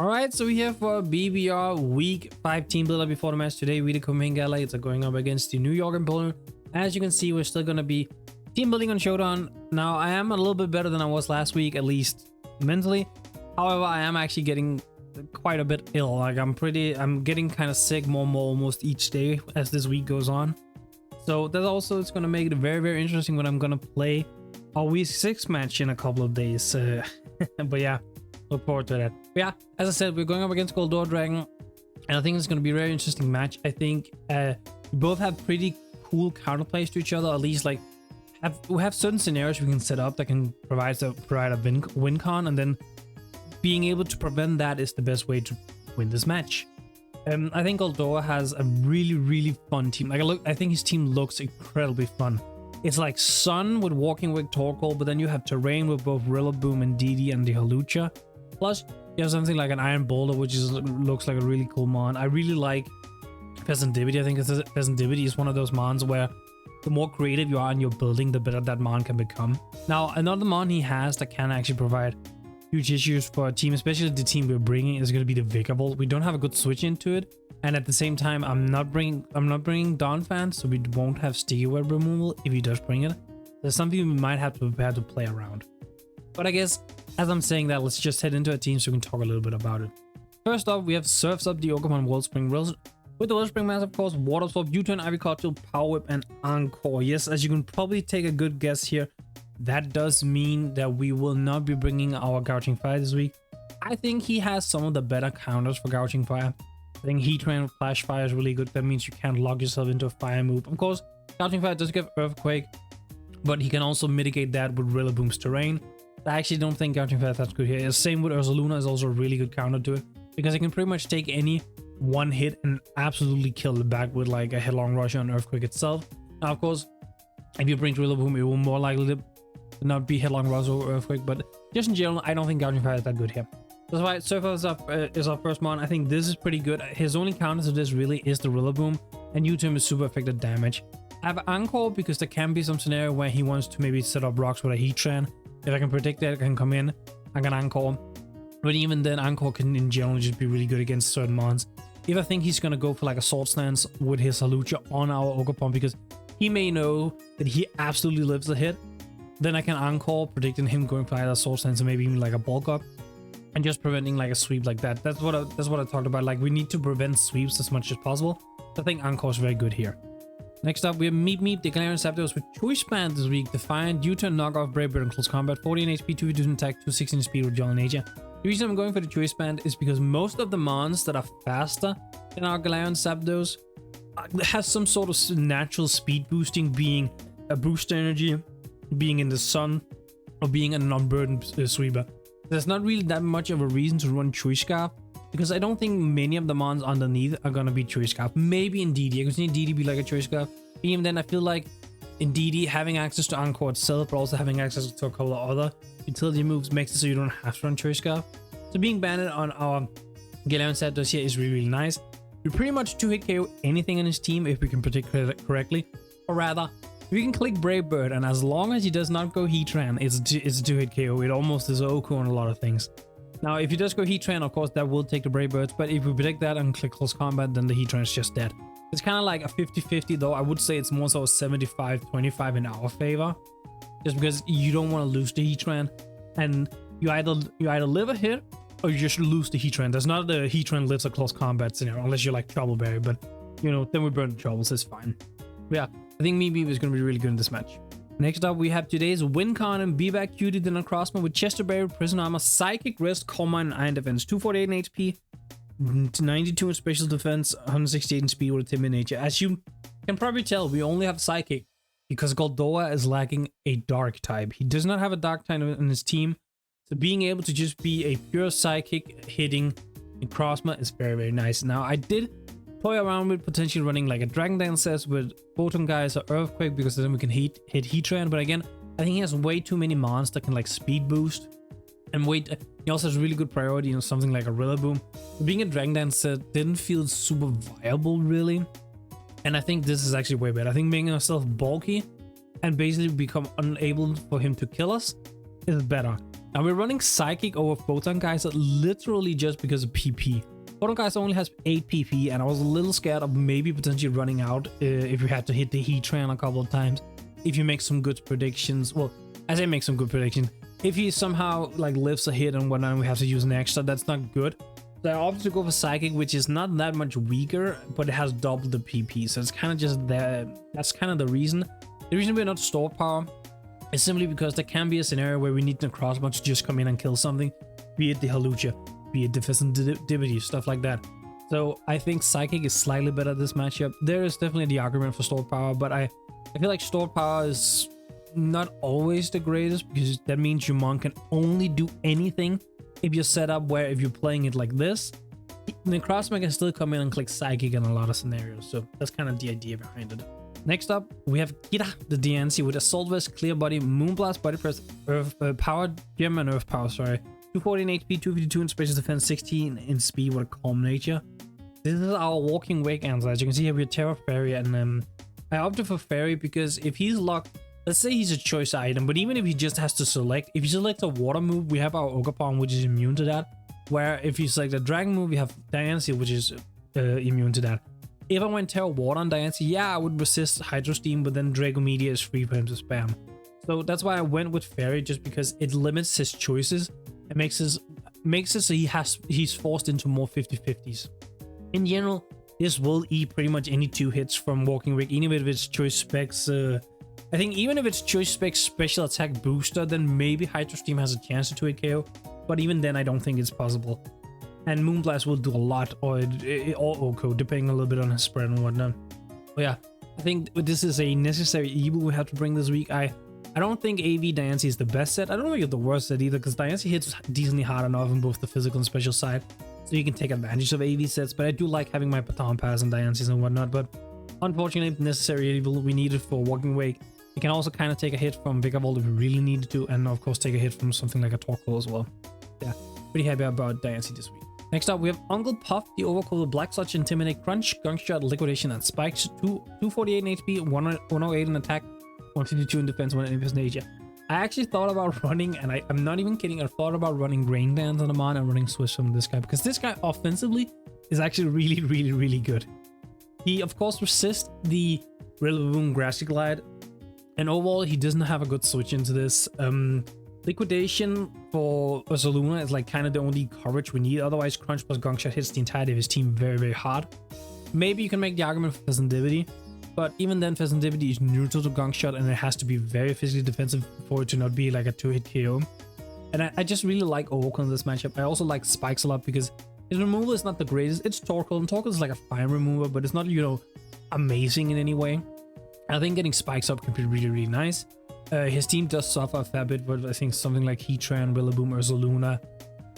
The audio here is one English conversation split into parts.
Alright, so we're here for BBR Week 5 Team Builder before the match today. We the Copenhagen Galaxy are going up against the New York opponent. As you can see, we're still going to be team building on Showdown. Now, I am a little bit better than I was last week, at least mentally. However, I am actually getting quite a bit ill. Like, I'm getting kind of sick more and more almost each day as this week goes on. So that also is going to make it very, very interesting when I'm going to play our Week 6 match in a couple of days. But yeah. Look forward to that. But yeah, as I said, we're going up against Goldor Dragon, and I think it's going to be a very interesting match. I think we both have pretty cool counterplays to each other. At least, like, we have certain scenarios we can set up that can provide a win con, and then being able to prevent that is the best way to win this match. I think Goldor has a really, really fun team. Like, I think his team looks incredibly fun. It's like Sun with Walking Wig Torkoal, but then you have terrain with both Rillaboom and DD and the Halucha. Plus, you have something like an Iron Boulder, which looks like a really cool mon. I really like Peasanttivity. I think Peasanttivity is one of those mons where the more creative you are in your building, the better that mon can become. Now, another mon he has that can actually provide huge issues for a team, especially the team we're bringing, is going to be the Vigavolt. We don't have a good switch into it, and at the same time, I'm not bringing Donphan, so we won't have Sticky Web removal if he does bring it. There's something we might have to prepare to play around. But I guess, as I'm saying that, let's just head into a team so we can talk a little bit about it. First off, we have Surfs Up the Okamon Wellspring with the Wellspring Mass, of course, Water Swap, U-Turn, Ivy Cottle, Power Whip, and Encore. Yes, as you can probably take a good guess here, that does mean that we will not be bringing our Gouging Fire this week. I think he has some of the better counters for Gouging Fire. I think Heatran with Flash Fire is really good. That means you can't lock yourself into a fire move. Of course, Gouging Fire does give Earthquake, but he can also mitigate that with Rillaboom's terrain. I actually don't think Gouging Fire that's good here. Same with Ursaluna is also a really good counter to it, because it can pretty much take any one hit and absolutely kill it back with like a Headlong Rush on Earthquake itself. Now, of course, if you bring Rillaboom, it will more likely to not be Headlong Rush or Earthquake, but just in general, I don't think Gouging Fire is that good here. That's why Surfer is our first mon. I think this is pretty good. His only counter to this really is the Rillaboom, and U-Turn is super effective damage. I have Encore because there can be some scenario where he wants to maybe set up rocks with a Heatran. If I can predict that, I can come in, I can Encore. But even then, Encore can in general just be really good against certain mons. If I think he's going to go for like a Sword Stance with his Halucha on our Ogerpon, because he may know that he absolutely lives the hit, then I can Encore, predicting him going for either Sword Stance or maybe even like a Bulk Up, and just preventing like a sweep like that. That's what I talked about. Like, we need to prevent sweeps as much as possible. I think Encore is very good here. Next up, we have Meep, the Galarian Zapdos with Choice Band this week. Defiant, U-Turn, Knockoff, Brave Bird in close combat, 14 HP, 2 attack, 216 speed with Jolly Nature. The reason I'm going for the Choice Band is because most of the mons that are faster than our Galarian Zapdos have some sort of natural speed boosting, being a boost energy, being in the sun, or being an unburdened sweeper. There's not really that much of a reason to run Choice Scarf, because I don't think many of the mons underneath are gonna be Choice Scarf. Maybe in DD, I could see DD be like a Choice Scarf. Even then, I feel like in DD, having access to Encore itself, but also having access to a couple of other utility moves makes it so you don't have to run Choice Scarf. So being banded on our Galarian Zapdos here is really, really nice. We pretty much 2-hit KO anything in his team if we can predict correctly. Or rather, we can click Brave Bird, and as long as he does not go Heatran, it's a 2-hit KO. It almost is OQ on a lot of things. Now, if he does go Heatran, of course, that will take the Brave Birds, but if we predict that and click Close Combat, then the Heatran is just dead. It's kind of like a 50-50, though. I would say it's more so 75-25 in our favor, just because you don't want to lose the Heatran, and you either live a hit, or you just lose the Heatran. There's not the Heatran lives a Close Combat scenario, unless you're like Troubleberry, but, you know, then we burn the Troubles, it's fine. But yeah, I think Meep is going to be really good in this match. Next up, we have today's Wincon and B-Back Cutie Dinner Crossman with Chesterberry, Prison Armor, Psychic Wrist, Calm Mind, and Iron Defense. 248 in HP, 92 in Special Defense, 168 in Speed with a Timid Nature. As you can probably tell, we only have Psychic because Goldor is lacking a Dark type. He does not have a Dark type in his team, so being able to just be a pure Psychic hitting Crossman is very, very nice. Now, I did play around with potentially running like a Dragon Dance set with Photon Guys or Earthquake, because then we can hit Heatran. But again, I think he has way too many mons that can like speed boost. And he also has really good priority on something like a Rillaboom. Being a Dragon Dance set didn't feel super viable, really. And I think this is actually way better. I think making ourselves bulky and basically become unable for him to kill us is better. Now we're running Psychic over Photon Geyser literally just because of PP. Photon Geyser only has 8 PP, and I was a little scared of maybe potentially running out if you had to hit the Heat Train a couple of times. If you make some good predictions, well, I say make some good predictions. If he somehow like lifts a hit and whatnot, we have to use an extra, that's not good. So I opted to go for Psychic, which is not that much weaker, but it has double the PP. So it's kind of just that's kind of the reason. The reason we're not Store Power is simply because there can be a scenario where we need the crossbow to just come in and kill something, be it the Halucha, be it the Festivity, stuff like that. So I think Psychic is slightly better at this matchup. There is definitely the argument for Store Power, but I feel like Store Power is not always the greatest, because that means your Mon can only do anything if you're set up where if you're playing it like this, the crossbow can still come in and click Psychic in a lot of scenarios. So that's kind of the idea behind it. Next up, we have Kira, the DNC, with Assault Vest, Clear Body, Moonblast, Body Press, Earth Power, Gem, and Earth Power, sorry. 240 in HP, 252 in Special Defense, 16 in Speed with a Calm Nature. This is our Walking Wake answer. As you can see here, we have Terror Fairy, and I opted for Fairy because if he's locked, let's say he's a choice item, but even if he just has to select, if you select a water move, we have our Ogre Palm, which is immune to that. Where if you select a dragon move, we have Diancie, which is immune to that. If I went Terror Water on Diancie, yeah, I would resist Hydro Steam, but then Draco Meteor is free for him to spam. So that's why I went with Fairy, just because it limits his choices. It makes it so he's forced into more 50-50s. In general, this will eat pretty much any 2 hits from Walking Wake, even if it's choice specs. I think even if it's choice specs special attack booster, then maybe Hydro Steam has a chance to 2-hit KO. But even then, I don't think it's possible. And Moonblast will do a lot, or Oko, depending a little bit on his spread and whatnot. But yeah, I think this is a necessary evil we have to bring this week. I don't think AV Diancie is the best set. I don't think it's the worst set either, because Diancie hits decently hard enough on both the physical and special side, so you can take advantage of AV sets. But I do like having my Baton Pass and Diancie's and whatnot. But unfortunately, necessary evil we needed for Walking Wake. You can also kind of take a hit from Vigavolt if we really needed to, and of course take a hit from something like a Torkoal as well. Yeah, pretty happy about Diancie this week. Next up, we have Uncle Puff, the Overcoat with Black Sludge, Intimidate, Crunch, Gunk Shot, Liquidation, and Spikes. 248 in HP, 108 in attack, 152 in defense, 1 in impersonation. I actually thought about running, and I'm not even kidding, I thought about running Rain Dance on the Mon and running Swiss from this guy, because this guy offensively is actually really good. He, of course, resists the Rillaboom Grassy Glide, and overall, he doesn't have a good switch into this. Liquidation for Ursaluna is like kind of the only coverage we need. Otherwise, Crunch plus Gunk Shot hits the entirety of his team very hard. Maybe you can make the argument for Festivity, but even then, Festivity is neutral to Gunk Shot, and it has to be very physically defensive for it to not be like a 2-hit KO. And I just really like Oko in this matchup. I also like Spikes a lot because his removal is not the greatest. It's Torkoal, and Torkoal is like a fine remover, but it's not, you know, amazing in any way. I think getting Spikes up can be really nice. His team does suffer a fair bit, but I think something like Heatran, Rillaboom, Ursaluna,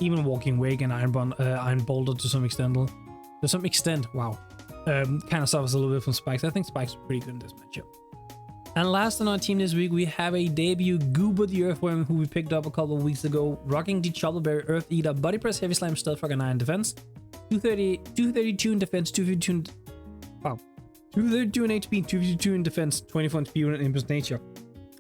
even Walking Wake and Iron Boulder to some extent. Wow. Kind of suffers a little bit from Spikes. I think Spikes are pretty good in this matchup. And last on our team this week, we have a debut Goober the Earthworm, who we picked up a couple of weeks ago, rocking the Choppleberry, Earth Eater, Body Press, Heavy Slime, Stealth Rock, and 9 in defense. 232 in defense, 252 in... Wow. 232 in HP, 252 in defense, 24 in speed, and Impulse Nature.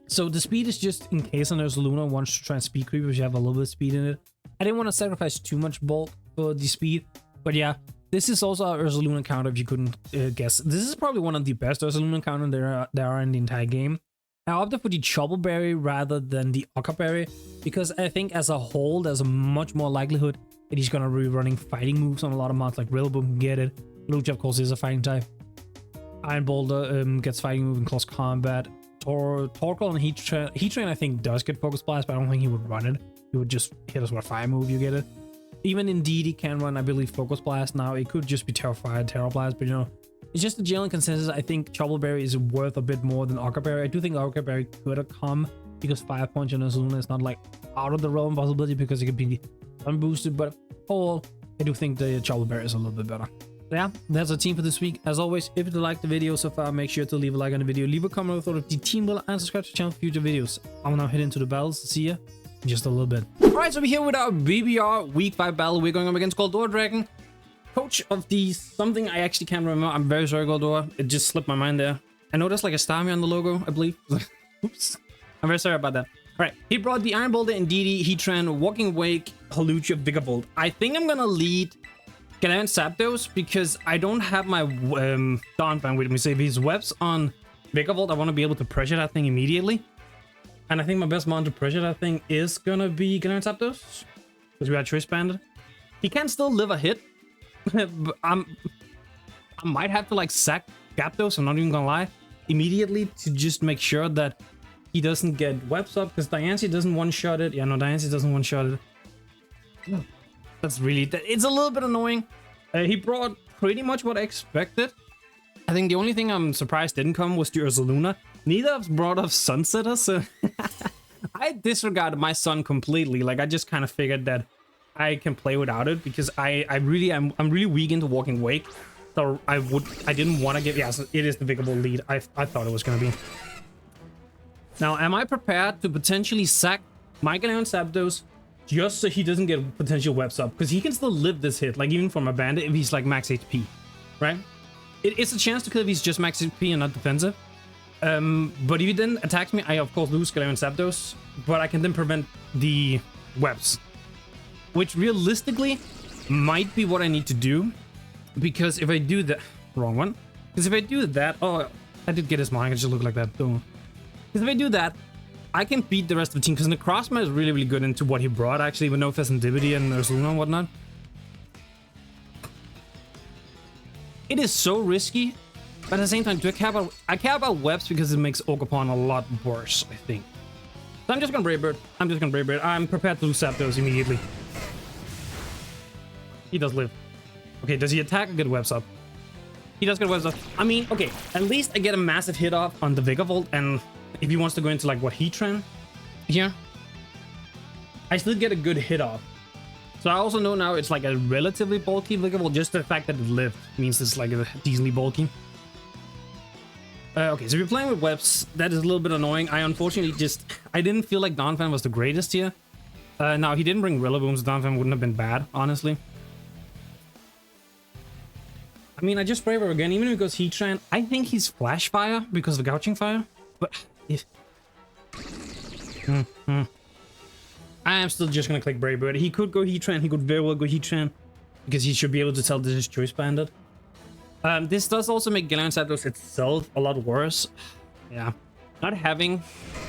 So the speed is just in case Ursaluna wants to try and speed creep if you have a little bit of speed in it. I didn't want to sacrifice too much bulk for the speed, but yeah, this is also our Ursaluna counter if you couldn't guess. This is probably one of the best Ursaluna counters there are in the entire game. I opted for the Choppleberry rather than the Ockerberry because I think as a whole there's a much more likelihood that he's going to be running fighting moves on a lot of mods, like Rillaboom can get it. Lucha, of course, is a fighting type. Iron Boulder gets fighting move in close combat. Torkoal and Heatran I think does get Focus Blast, but I don't think he would run it. He would just hit us with a fire move, you get it. Even Indeed he can run, I believe, Focus Blast now. It could just be Terror Fire, Terror Blast, but you know, it's just a general consensus. I think Choppleberry is worth a bit more than Ockerberry. I do think Ockerberry could have come because Fire Punch and Ursaluna is not like out of the realm possibility because it could be unboosted, but overall, I do think the Choppleberry is a little bit better. Yeah, that's our team for this week. As always, if you liked the video so far, make sure to leave a like on the video, leave a comment with thought of the team builder, and subscribe to the channel for future videos. I'm now heading to the battles. See ya in just a little bit. Alright, so we're here with our BBR Week 5 battle. We're going up against Goldor Dragon, coach of the something I actually can't remember. I'm very sorry, Goldor. It just slipped my mind there. I know there's like a star on the logo, I believe. Oops. I'm very sorry about that. Right, he brought the Iron Boulder, Indeedee, Heatran, Walking Wake, Holucha, Vigavolt. I think I'm gonna lead Galarian Zapdos because I don't have my Donphan with me. So if he's webs on Vigavolt, I want to be able to pressure that thing immediately. And I think my best mon to pressure that thing is gonna be Galarian Zapdos because we are Choice Banded. He can still live a hit, but I might have to like sack Zapdos, I'm not even gonna lie, immediately to just make sure that he doesn't get webs up, because Diancie doesn't one-shot it. Yeah, no, Diancie doesn't one-shot it. That's really... It's a little bit annoying. He brought pretty much what I expected. I think the only thing I'm surprised didn't come was the Ursaluna. Neither of us brought up Sunsetter, so... I disregarded my Sun completely. Like, I just kind of figured that I can play without it, because I'm really weak into Walking Wake. So I didn't want to give... Yeah, so it is the Vigavolt lead. I thought it was going to be. Now, am I prepared to potentially sack my Galarian Zapdos just so he doesn't get potential webs up? Because he can still live this hit, like even from a bandit if he's like max HP, right? It's a chance to kill if he's just max HP and not defensive. But if he then attacks me, I of course lose Galarian Zapdos, but I can then prevent the webs, which realistically might be what I need to do. Because if I do that... Wrong one. Because if I do that... Oh, I did get his mind. I just look like that. Because if I do that, I can beat the rest of the team. Because Necrozma is really, really good into what he brought, actually, with no Festivity and Ursaluna and whatnot. It is so risky, but at the same time, I care about webs because it makes Ogerpon a lot worse, I think. So I'm just gonna Brave Bird. I'm prepared to lose Zapdos immediately. He does live. Okay, does he attack or get webs up? He does get webs up. I mean, okay, at least I get a massive hit off on the Vigavolt, and if he wants to go into like what Heatran here, I still get a good hit off. So I also know now it's like a relatively bulky Vigavolt. Just the fact that it lived means it's like a decently bulky. Okay, so if you're playing with webs, that is a little bit annoying. I unfortunately I didn't feel like Donphan was the greatest here. Now, he didn't bring Rillaboom, so Donphan wouldn't have been bad, honestly. I mean, I just Brave Bird again, even if it goes Heatran. I think he's Flash Fire because of the Gouching Fire. But if... I am still just gonna click Brave Bird. He could go Heatran, he could very well go Heatran, because he should be able to tell this is Choice Banded. This does also make Galarian Zapdos itself a lot worse. Yeah. Not having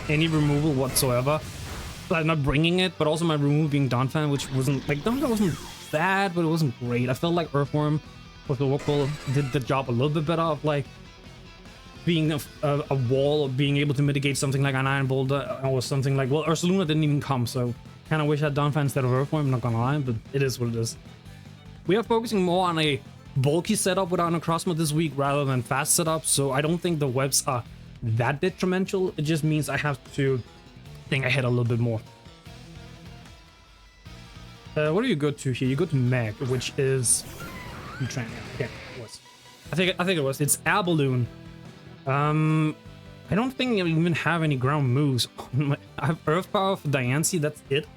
any removal whatsoever. Like, not bringing it, but also my removal being Donphan, which wasn't... Like, Donphan wasn't bad, but it wasn't great. I felt like Earthworm with the Wurkball did the job a little bit better of, like, being a wall, or being able to mitigate something like an Iron Boulder, or something like... Well, Ursaluna didn't even come, so kind of wish I had Donphan instead of Earthworm, I'm not gonna lie, but it is what it is. We are focusing more on a bulky setup with our Necrozma this week rather than fast setup, so I don't think the webs are that detrimental. It just means I have to think ahead a little bit more. What do you go to here? You go to Meg, which is... Okay, it was. I think it was. It's Air Balloon. I don't think I even have any ground moves. I have Earth Power for Diancie, that's it.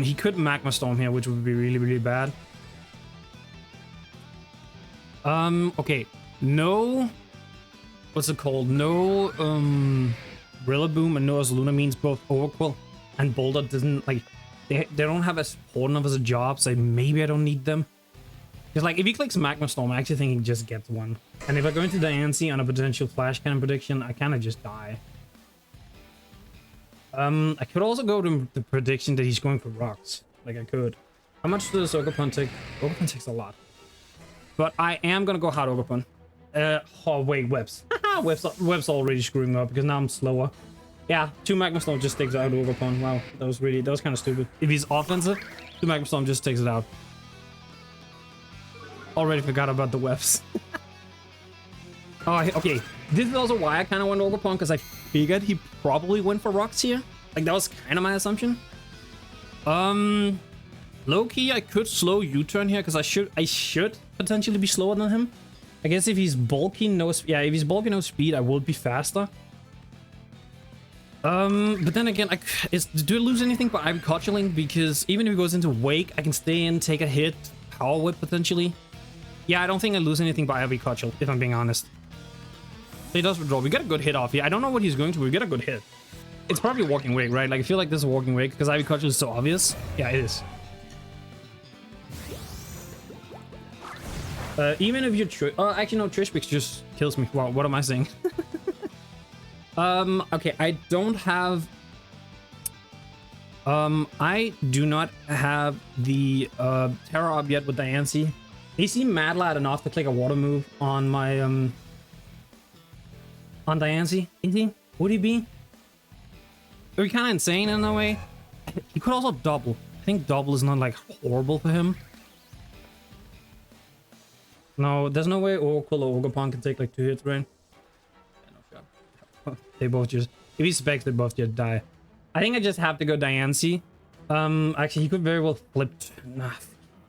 He could Magma Storm here, which would be really, really bad. Okay. No... What's it called? No, Rillaboom and no Ursaluna means both Overquill and Boulder doesn't, like... They don't have as important enough as a job, so maybe I don't need them. Because, like, if he clicks Magma Storm, I actually think he just gets one. And if I go into Diancie on a potential Flash Cannon prediction, I kind of just die. I could also go to the prediction that he's going for rocks. Like, I could. How much does Ogerpon take? Ogerpon takes a lot. But I am going to go hard Ogerpon. Oh, wait, webs. Webs already screwing up because now I'm slower. Yeah, 2 Magma Storm just takes out Ogerpon. Wow, that was kind of stupid. If he's offensive, 2 Magma Storm just takes it out. Already forgot about the webs. Oh, okay. This is also why I kind of went Ogerpon, because I figured he probably went for rocks here. Like, that was kind of my assumption. Low-key, I could slow U-turn here, because I should potentially be slower than him. I guess if he's bulky, no speed, I will be faster. But then again, do I lose anything by Ivy Cudgeling? Because even if he goes into Wake, I can stay in, take a hit, Power Whip potentially. Yeah, I don't think I lose anything by Ivy Cudgel, if I'm being honest. So he does withdraw. We get a good hit off here. I don't know what he's going to, but we get a good hit. it's probably walking wake, right? Like I feel like this is walking wake because Ivy Coaches is so obvious. Yeah, it is. Even if you're actually no, Trishpix just kills me. Wow, what am I saying? Okay, I don't have I do not have the Terra up yet with Diancie. You see Mad Lad enough to click a water move on my on Diancie? Is he? Would he be? Are we kind of insane in a way? He could also double. I think double is not like horrible for him. No, there's no way Oracle or Ogerpon can take like 2 hits, right? Yeah, no shot. They both just, if he specs, they both just die. I think I just have to go Diancie. Actually, he could very well flip. Nah,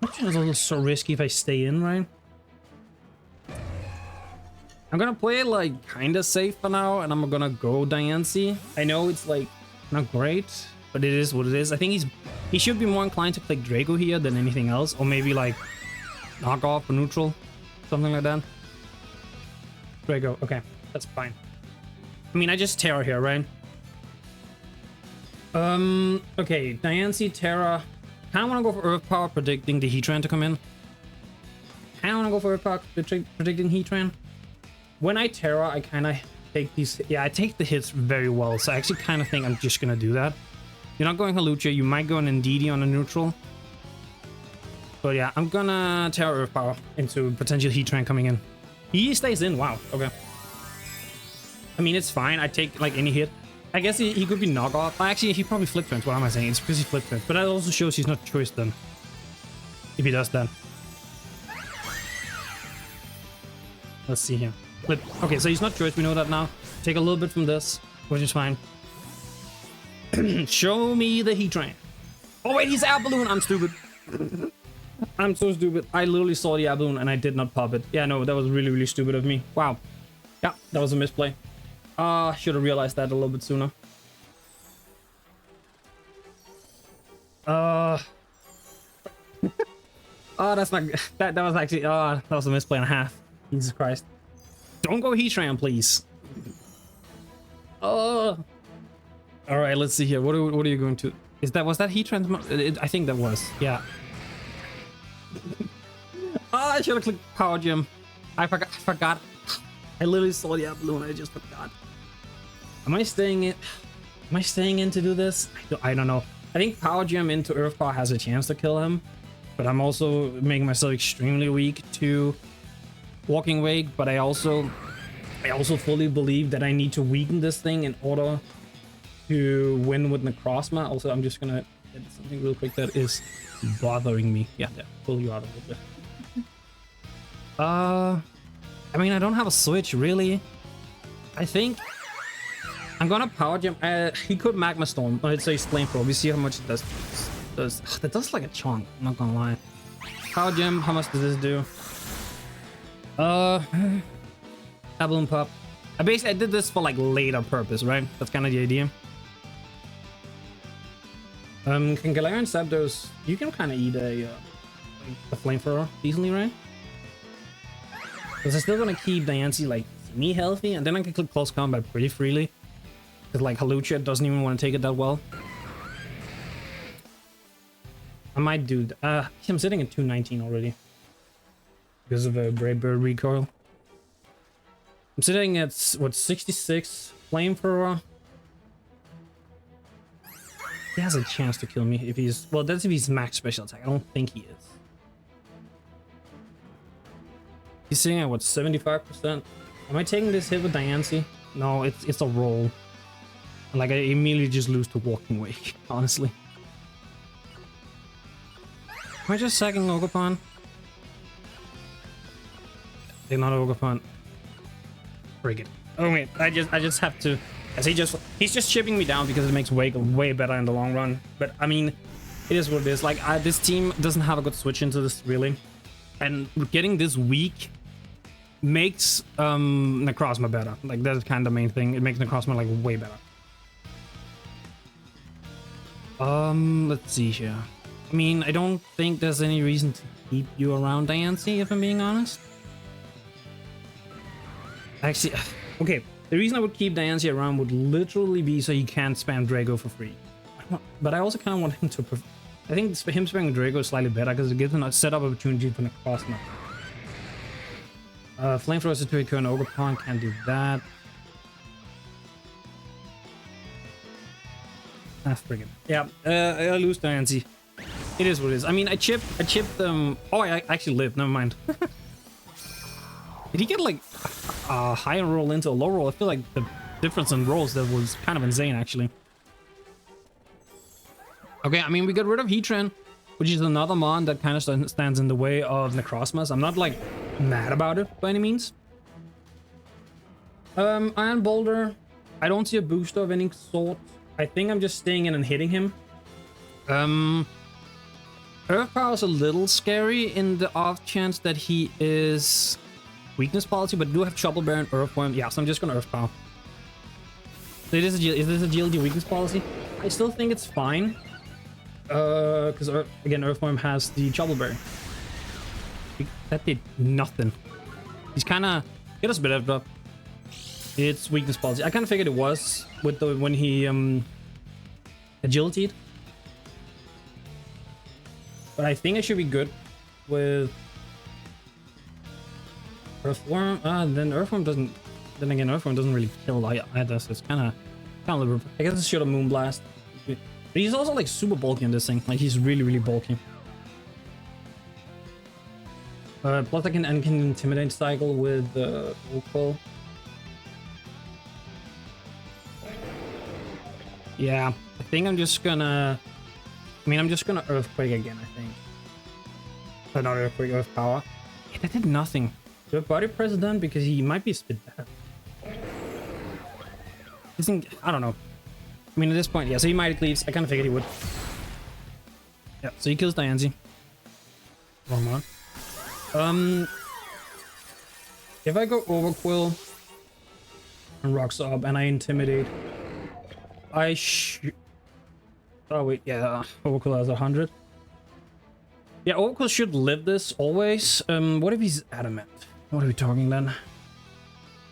it's a little so risky if I stay in, right? I'm gonna play it like kind of safe for now, and I'm gonna go Diancie. I know it's like not great, but it is what it is. I think he should be more inclined to click Draco here than anything else, or maybe like knock off or neutral, something like that. Draco, okay, that's fine. I mean, I just Terra here, right? Okay, Diancie, Terra. Kinda wanna go for Earth Power, predicting the Heatran to come in. Kinda wanna go for Earth Power, predicting Heatran. When I Terra, I kinda take these, yeah, I take the hits very well, so I actually kinda think I'm just gonna do that. You're not going Halucha, you might go an Indeedee on a neutral. But yeah, I'm gonna Terra Earth Power into potential Heatran coming in. He stays in, wow, okay. I mean, it's fine, I take like any hit. I guess he could be knockoff. Actually, he probably flip turns. What am I saying? It's because he flip turns. But that also shows he's not choice then. If he does that. Let's see here. Flip. Okay, so he's not choice. We know that now. Take a little bit from this, which is fine. Show me the Heatran. Oh wait, he's air balloon. I'm stupid. I'm so stupid. I literally saw the air balloon and I did not pop it. Yeah, no, that was really, really stupid of me. Wow. Yeah, that was a misplay. Should have realized that a little bit sooner. Oh, that's not that was actually that was a misplay and a half. Jesus Christ. Don't go Heatran, please. All right, let's see here. What are you going to? Was that Heatran? I think that was. Yeah. I should have clicked Power Gym. I forgot. I literally saw the balloon. I just forgot. Am I staying in? Am I staying in to do this? I don't know. I think Power Gem into Earth Power has a chance to kill him, but I'm also making myself extremely weak to Walking Wake. But I also fully believe that I need to weaken this thing in order to win with Necrozma. Also, I'm just gonna get something real quick that is bothering me. Yeah, pull you out of it. I mean, I don't have a switch really. I think I'm gonna Power Gem. He could Magma Storm. Let's say Flamethrower. We see how much it does. That does like a chunk. I'm not gonna lie. Power Gem. How much does this do? Balloon Pop. I did this for like later purpose, right? That's kind of the idea. Can Galarian Zapdos? You can kind of eat a Flamethrower easily, right? Because I'm still gonna keep Diancie like me healthy, and then I can click Close Combat pretty freely. Because like Halucha doesn't even want to take it that well. I might do. I'm sitting at 219 already because of a Brave Bird recoil. I'm sitting at what 66 Flamethrower. He has a chance to kill me if he's that's if he's max special attack. I don't think he is. He's sitting at what 75%. Am I taking this hit with Diancie? No, it's a roll. Like I immediately just lose to Walking Wake, honestly. Am I just sacking Ogerpon? They're not Ogerpon. Frig it. Oh wait, I just have to. As he's just chipping me down because it makes way better in the long run. But I mean, it is what it is. Like this team doesn't have a good switch into this really, and getting this weak makes Necrozma better. Like that's kind of the main thing. It makes Necrozma like way better. Let's see here. I mean, I don't think there's any reason to keep you around Diancie, if I'm being honest. Actually, okay. The reason I would keep Diancie around would literally be so he can't spam Draco for free. But I also kind of want him to... I think him spamming Draco is slightly better because it gives him a setup opportunity for Necrozma. Flamethrower to a current Ogre Pawn, can't do that. Ah, friggin'. Yeah, I lose Diancie. It is what it is. I mean, I chipped oh, I actually lived, never mind. Did he get like a higher roll into a low roll? I feel like the difference in rolls that was kind of insane, actually. Okay, I mean, we got rid of Heatran, which is another mon that kind of stands in the way of Necrozmas. I'm not like mad about it by any means. Iron Boulder, I don't see a booster of any sort. I think I'm just staying in and hitting him. Earth Power is a little scary in the off chance that he is weakness policy, but do have Trouble Bear and Earthworm. Yeah, so I'm just gonna Earth Power. So is this a GLD weakness policy? I still think it's fine. Because again, Earthworm has the Trouble Bear. That did nothing. He's kind of get us a bit of up. It's weakness policy. I kind of figured it was with the when he agility'd. But I think I should be good with Earthworm. Then Earthworm doesn't. Then again, Earthworm doesn't really kill either. So it's kind of I guess it should have Moonblast. But he's also like super bulky in this thing. Like he's really bulky. Plus I can intimidate cycle with Vocal. Yeah, I think I'm just gonna. I'm just gonna Earthquake again. I think. But not Earthquake, Earth Power. Yeah, that did nothing. Do a Body President because he might be spit down. I don't know. I mean, at this point, yeah. So he might Cleaves. I kind of figured he would. Yeah. So he kills Diancie. Wrong one. If I go Overquill and Rocks Up and I Intimidate, oh wait, yeah, Overquill has 100. Yeah, Overquill should live this always. What if he's Adamant? What are we talking then?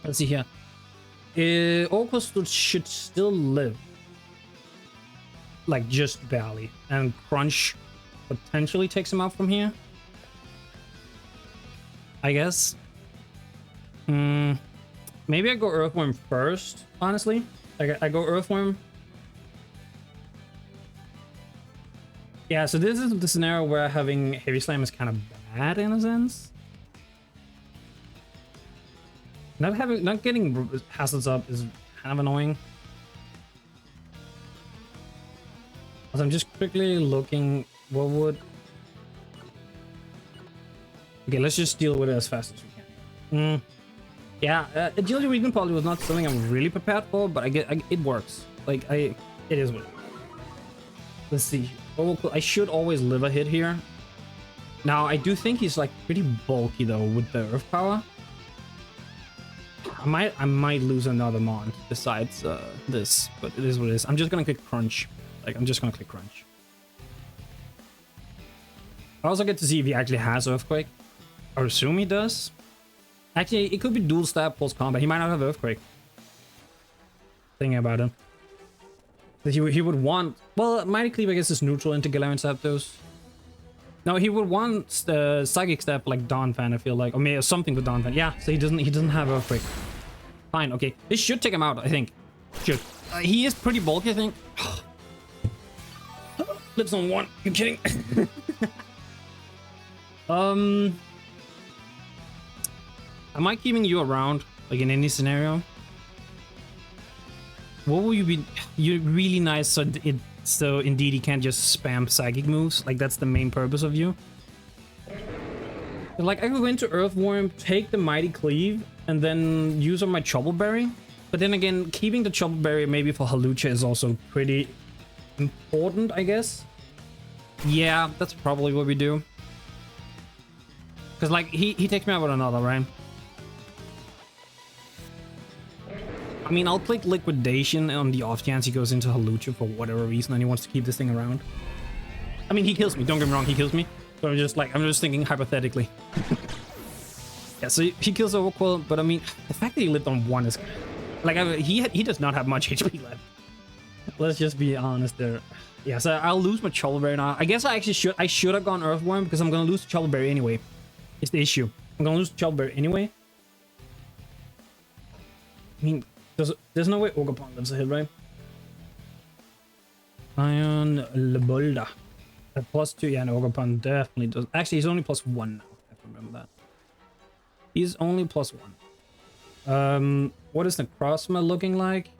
Let's see here. Overquill should still live. Like, just barely. And Crunch potentially takes him out from here. I guess. Maybe I go Earthworm first, honestly. I go Earthworm. Yeah, so this is the scenario where having Heavy Slam is kind of bad in a sense. Not getting Hazards up is kind of annoying. So I'm just quickly looking what would. Okay, let's just deal with it as fast as we can. Yeah, Agility Weakness probably was not something I'm really prepared for, but it works. Like it is what. Let's see. I should always live a hit here. Now I do think he's like pretty bulky though with the Earth Power. I might lose another mon besides this, but it is what it is. I'm just gonna click Crunch. I'm just gonna click Crunch. I also get to see if he actually has Earthquake. I assume he does. Actually, it could be dual stab pulse combat. He might not have Earthquake. Thinking about him. He would want... Well, Mighty Cleave, I guess, is neutral into Galarian Zapdos. No, he would want Psychic Step like Donphan, I feel like. Or maybe something with Donphan. Yeah, so he doesn't have Earthquake. Fine, okay. This should take him out, I think. Should. He is pretty bulky, I think. Lives on 1. You're kidding? Am I keeping you around, like in any scenario? What will you be? You're really nice, so indeed he can't just spam psychic moves. Like that's the main purpose of you. Like I could go into Earthworm, take the Mighty Cleave, and then use on my Trouble Berry. But then again, keeping the Trouble Berry maybe for Halucha is also pretty important, I guess. Yeah, that's probably what we do. Because like he takes me out with another, right? I mean, I'll click Liquidation on the off chance he goes into Halucha for whatever reason and he wants to keep this thing around. I mean, he kills me. Don't get me wrong, he kills me. So I'm just thinking hypothetically. Yeah, so he kills Overquill, but I mean, the fact that he lived on 1 is Like, he does not have much HP left. Let's just be honest there. Yeah, so I'll lose my Choulberry now. I guess I should have gone Earthworm because I'm gonna lose Choulberry anyway. It's the issue. I'm gonna lose Choulberry anyway. I mean, there's no way Ogerpon lives a hit, right? Iron Lebolda. At +2, yeah, and Ogerpon definitely does. Actually, he's only +1 now. I have to remember that. He's only +1. What is Necrozma looking like?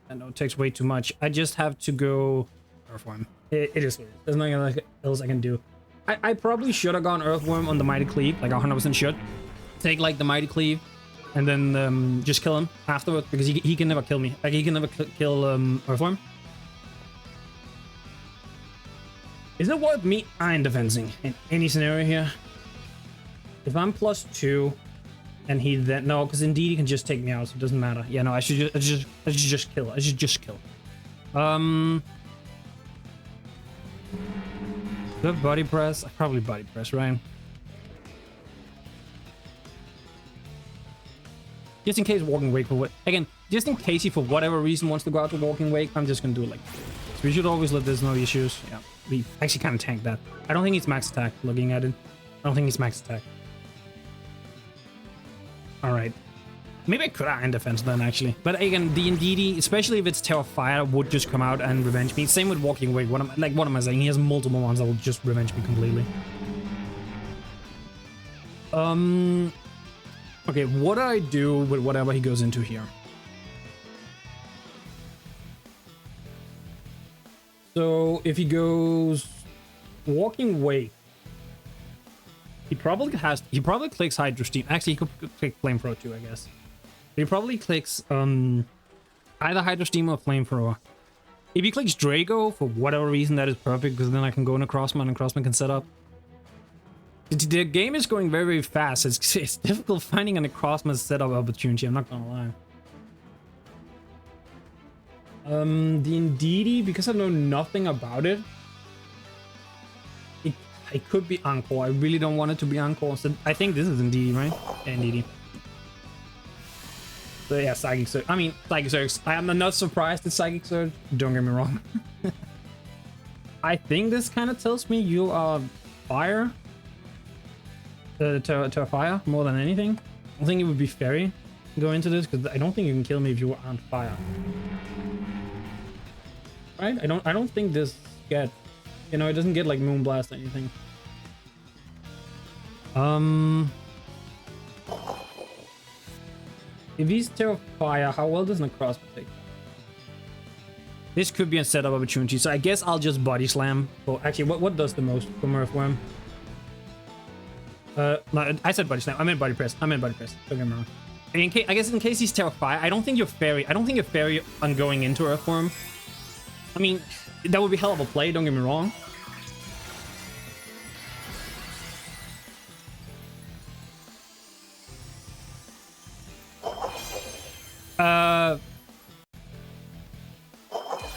I know it takes way too much. I just have to go Earthworm. It is what it is. There's nothing else I can do. I probably should have gone Earthworm on the Mighty Cleave, like 100% should. Take like the Mighty Cleave and then just kill him afterwards because he can never kill me. Like he can never kill Earthworm. Is it worth me iron defensing in any scenario here? If I'm +2 and he then no, because indeed he can just take me out, so it doesn't matter. Yeah, no, I should just kill. I should just kill. The body press. I probably body press, right? Just in case walking wake for what again, just in case he for whatever reason wants to go out to walking wake, I'm just gonna do it like this. So we should always let there's no issues. Yeah, we actually kind of tanked that. I don't think it's max attack looking at it. I don't think it's max attack. All right. Maybe I could iron defense then actually. But again, the Indeedee, especially if it's Terra Fire, would just come out and revenge me. Same with walking away. What am I saying? He has multiple ones that will just revenge me completely. Okay, what do I do with whatever he goes into here? So if he goes walking wake, he probably clicks Hydro Steam. Actually, he could click Flamethrower too, I guess. He probably clicks either Hydro Steam or Flamethrower. If he clicks Draco, for whatever reason, that is perfect, because then I can go into Crossman and Crossman can set up. The game is going very, very fast. It's difficult finding a Crossman setup opportunity, I'm not gonna lie. The Indeedee, because I know nothing about it, it could be Encore. I really don't want it to be Encore. So I think this is Indeedee, right? Yeah, Indeedee. So yeah, Psychic Surge. I mean, Psychic Surge. I am not surprised at Psychic Surge. Don't get me wrong. I think this kind of tells me you are fire. To fire more than anything. I think it would be Fairy go into this because I don't think you can kill me if you aren't fire. Right? I don't think this get, you know, it doesn't get like Moonblast or anything. If he's Terra Fire, how well does Necrozma take? This could be a setup opportunity, so I guess I'll just Body Slam. Well, actually, what does the most from Earthworm? No, I said Body Slam. I meant Body Press. Don't get me wrong. I guess in case he's Terra Fire, I don't think you're Fairy. I don't think you're Fairy on going into Earthworm. I mean, that would be hell of a play, don't get me wrong.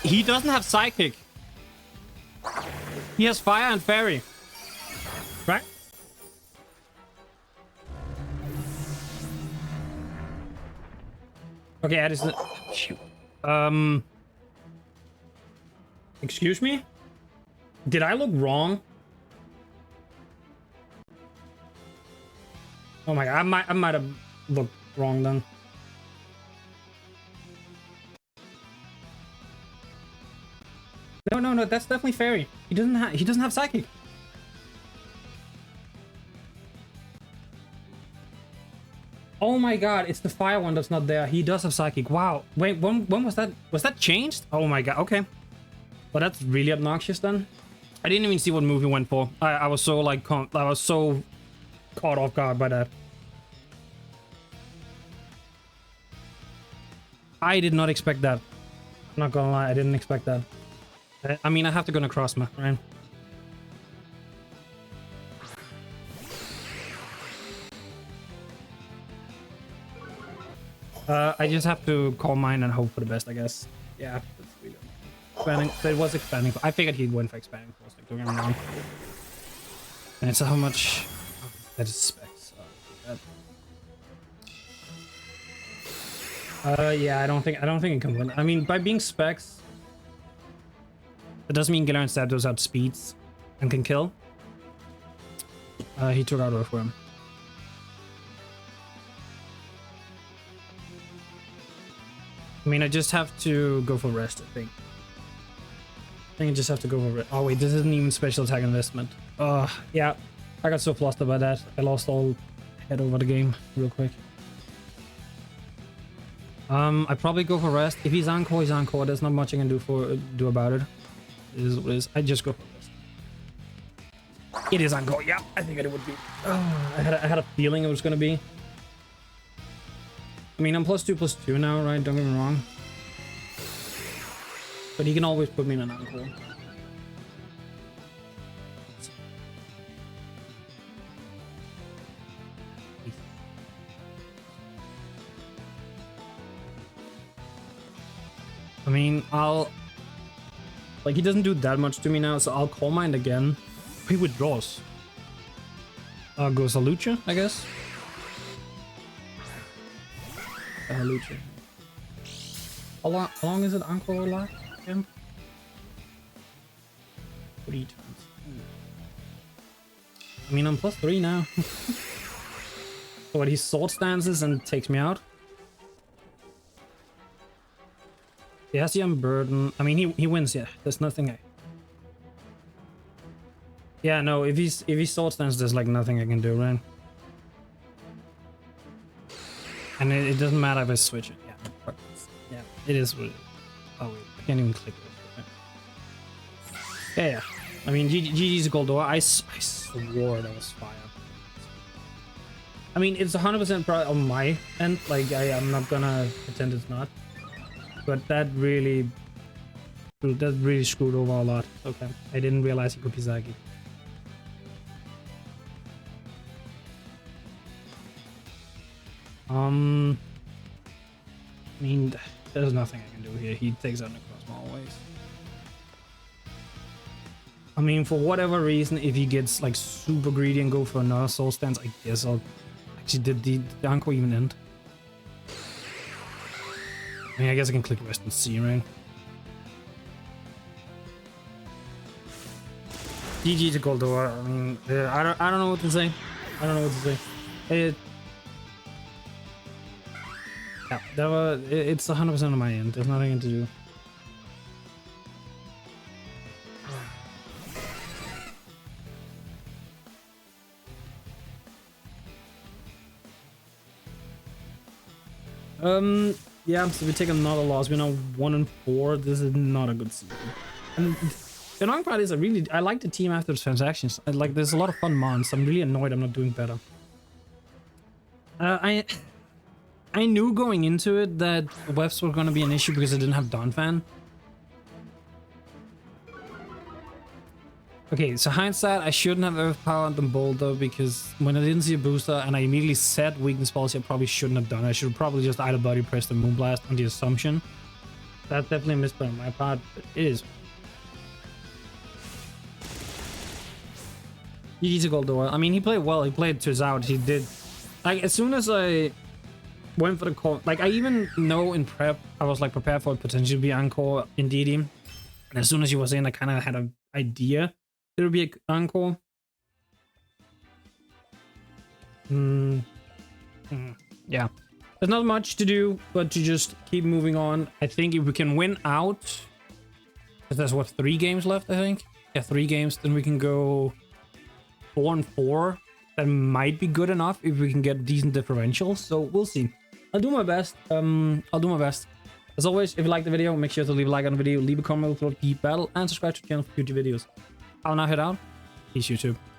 He doesn't have Psychic. He has Fire and Fairy. Right? Okay, that is... Shoot. Excuse me? Did I look wrong? Oh my god, I might have looked wrong then. No, that's definitely Fairy. He doesn't have Psychic. Oh my god, it's the fire one that's not there. He does have Psychic. Wow. Wait, when was that? Was that changed? Oh my god, okay. Well, that's really obnoxious then. I didn't even see what move he went for. I was so like, I was so caught off guard by that. I did not expect that. I'm not gonna lie, I didn't expect that. I mean, I have to go to Crossma, right? I just have to call mine and hope for the best, I guess. Yeah, that's really expanding. So it was expanding. I figured he'd win for expanding force, like, don't get me wrong. And it's how much that is specs. Yeah, I don't think it can win. I mean, by being specs, it doesn't mean Galen Zapdos out speeds and can kill. He took out Earthworm. I mean, I just have to go for rest, I think. I just have to go for rest. Oh wait, this isn't even special attack investment. Yeah, I got so flustered by that. I lost all head over the game real quick. I probably go for rest. If he's Encore, he's Encore. There's not much I can do about it. It is what it is. I just go for rest. It is Encore. Yeah, I think it would be. I had a feeling it was gonna be. I mean, I'm +2/+2 now, right? Don't get me wrong. But he can always put me in an Encore. I mean, like, he doesn't do that much to me now, so I'll Call Mind again. He withdraws. Goes a Lucha, I guess. Lucha. How long is it Encore last again? 3 turns. I mean, I'm +3 now. So what, he Sword Stances and takes me out? He has the Unburden. I mean, he wins, yeah. There's nothing Yeah, no, if he Sword Stance, there's like nothing I can do, right? And it doesn't matter if I switch it. Yeah, it is what it is. Oh wait, I can't even click it. Yeah. I mean, GG's Goldor. I swore that was fire. I mean, it's 100% probably on my end. Like, I'm not gonna pretend it's not. But that really screwed over a lot. Okay, I didn't realize he could be Zagi. I mean, there's nothing I can do here. He takes out Necrozma always. I mean, for whatever reason, if he gets like super greedy and go for another Soul Stance, I guess I'll... Actually, did the Encore even end? I mean, I guess I can click Rest and see, right? GG to Goldor. I mean, I don't know what to say. I don't know what to say. Yeah, it's 100% on my end. There's nothing to do. Yeah, so we take another loss. We're now 1-4. This is not a good season. And the annoying part is I like the team after the transactions. Like, there's a lot of fun months. I'm really annoyed I'm not doing better. I knew going into it that webs were going to be an issue because I didn't have Donphan. Okay, so hindsight, I shouldn't have overpowered the Boulder because when I didn't see a booster and I immediately set weakness policy, I probably shouldn't have done it. I should have probably just either body pressed the Moonblast on the assumption. That's definitely a misplay on my part, but it is. GG to Goldor. I mean, he played well. He played turns out. He did. Like, as soon as I went for the call, like, I even know in prep, I was like prepared for it potentially to be Encore in DD. And as soon as he was in, I kind of had an idea it would be an Encore. Yeah. There's not much to do, but to just keep moving on. I think if we can win out, because there's what, 3 games left, I think? Yeah, 3 games, then we can go 4-4. That might be good enough if we can get decent differentials, so we'll see. I'll do my best. As always, if you like the video, make sure to leave a like on the video, leave a comment about the battle, and subscribe to the channel for future videos. I'll now head out. Peace, YouTube.